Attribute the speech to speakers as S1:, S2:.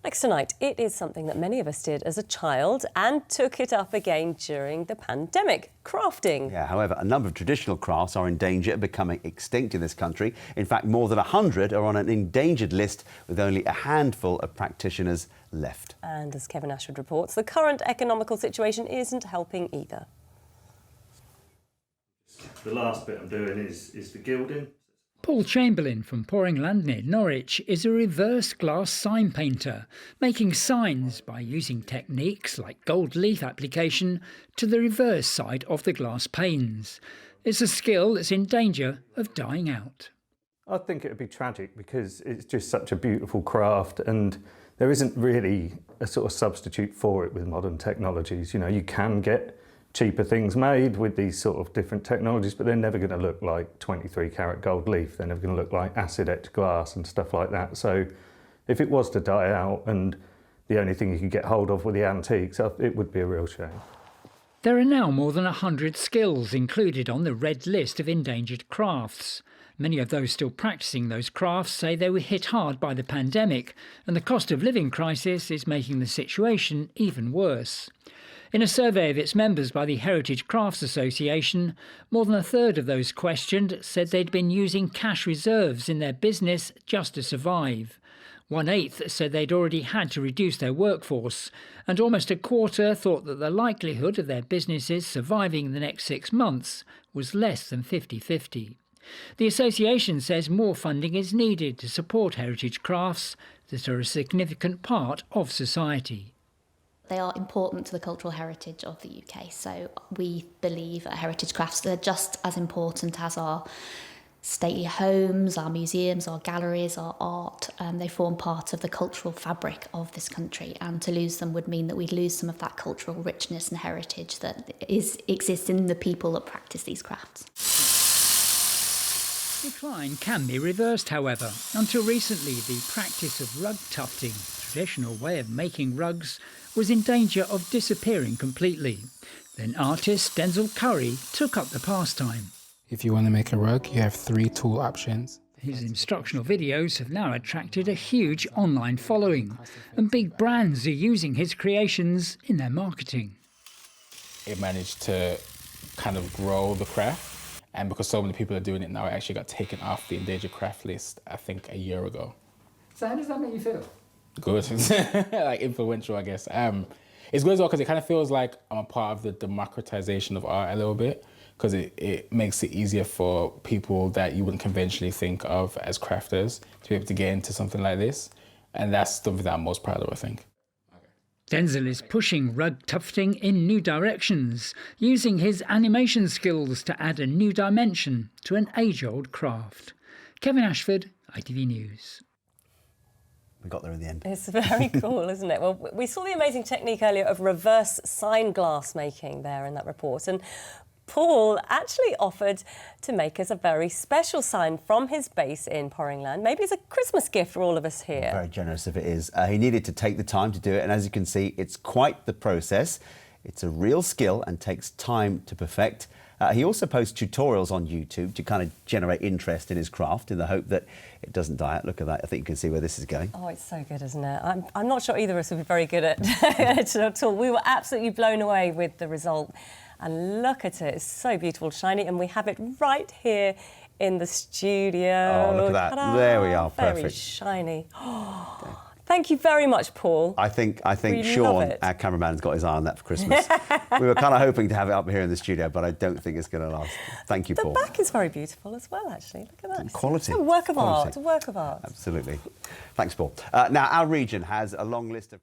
S1: Next tonight, it is something that many of us did as a child and took it up again during the pandemic, crafting.
S2: Yeah, however, a number of traditional crafts are in danger of becoming extinct in this country. In fact, more than 100 are on an endangered list, with only a handful of practitioners left.
S1: And as Kevin Ashford reports, the current economical situation isn't helping either.
S3: The last bit I'm doing is the gilding.
S4: Paul Chamberlain from Poringland near Norwich is a reverse glass sign painter, making signs by using techniques like gold leaf application to the reverse side of the glass panes. It's a skill that's in danger of dying out.
S3: I think it would be tragic because it's just such a beautiful craft and there isn't really a sort of substitute for it with modern technologies. You know, you can get cheaper things made with these sort of different technologies, but they're never going to look like 23 carat gold leaf. They're never going to look like acid etched glass and stuff like that. So if it was to die out and the only thing you could get hold of were the antiques, it would be a real shame.
S4: There are now more than 100 skills included on the red list of endangered crafts. Many of those still practising those crafts say they were hit hard by the pandemic, and the cost of living crisis is making the situation even worse. In a survey of its members by the Heritage Crafts Association, more than a third of those questioned said they'd been using cash reserves in their business just to survive. 1/8 said they'd already had to reduce their workforce, and almost a quarter thought that the likelihood of their businesses surviving in the next 6 months was less than 50-50. The association says more funding is needed to support heritage crafts that are a significant part of society.
S5: They are important to the cultural heritage of the UK, so we believe at Heritage Crafts they're just as important as our stately homes, our museums, our galleries, our art. They form part of the cultural fabric of this country, and to lose them would mean that we'd lose some of that cultural richness and heritage that exists in the people that practice these crafts.
S4: Decline can be reversed, however. Until recently, the practice of rug tufting, a traditional way of making rugs, was in danger of disappearing completely. Then artist Denzel Curry took up the pastime.
S6: If you want to make a rug, you have 3 tool options.
S4: His instructional videos have now attracted a huge online following, and big brands are using his creations in their marketing.
S6: It managed to kind of grow the craft, and because so many people are doing it now, it actually got taken off the endangered craft list, I think, a year ago.
S4: So how does that make you feel?
S6: Good. Like influential, I guess. It's good as well because it kind of feels like I'm a part of the democratization of art a little bit, because it makes it easier for people that you wouldn't conventionally think of as crafters to be able to get into something like this. And that's something that I'm most proud of, I think.
S4: Denzel is pushing rug tufting in new directions, using his animation skills to add a new dimension to an age-old craft. Kevin Ashford, ITV News.
S2: We got there in the end.
S1: It's very cool, isn't it? Well, we saw the amazing technique earlier of reverse sign glass making there in that report, and Paul actually offered to make us a very special sign from his base in Poringland. Maybe it's a Christmas gift for all of us here.
S2: Very generous if it is. He needed to take the time to do it, and as you can see, it's quite the process. It's a real skill and takes time to perfect. He also posts tutorials on YouTube to kind of generate interest in his craft in the hope that it doesn't die out. Look at that. I think you can see where this is going.
S1: Oh, it's so good, isn't it? I'm not sure either of us would be very good at it at all. We were absolutely blown away with the result. And look at it. It's so beautiful, shiny. And we have it right here in the studio.
S2: Oh, look at that.
S1: Ta-da!
S2: There we are. Perfect.
S1: Very shiny. Thank you very much, Paul.
S2: I think
S1: We
S2: Sean,
S1: love it.
S2: our cameraman's got his eye on that for Christmas. We were kind of hoping to have it up here in the studio, but I don't think it's going to last. Thank you, Paul.
S1: The back is very beautiful as well, actually. Look at that.
S2: Quality.
S1: It's a work of
S2: Quality.
S1: art. A work of art.
S2: Absolutely. Thanks, Paul. Now, our region has a long list of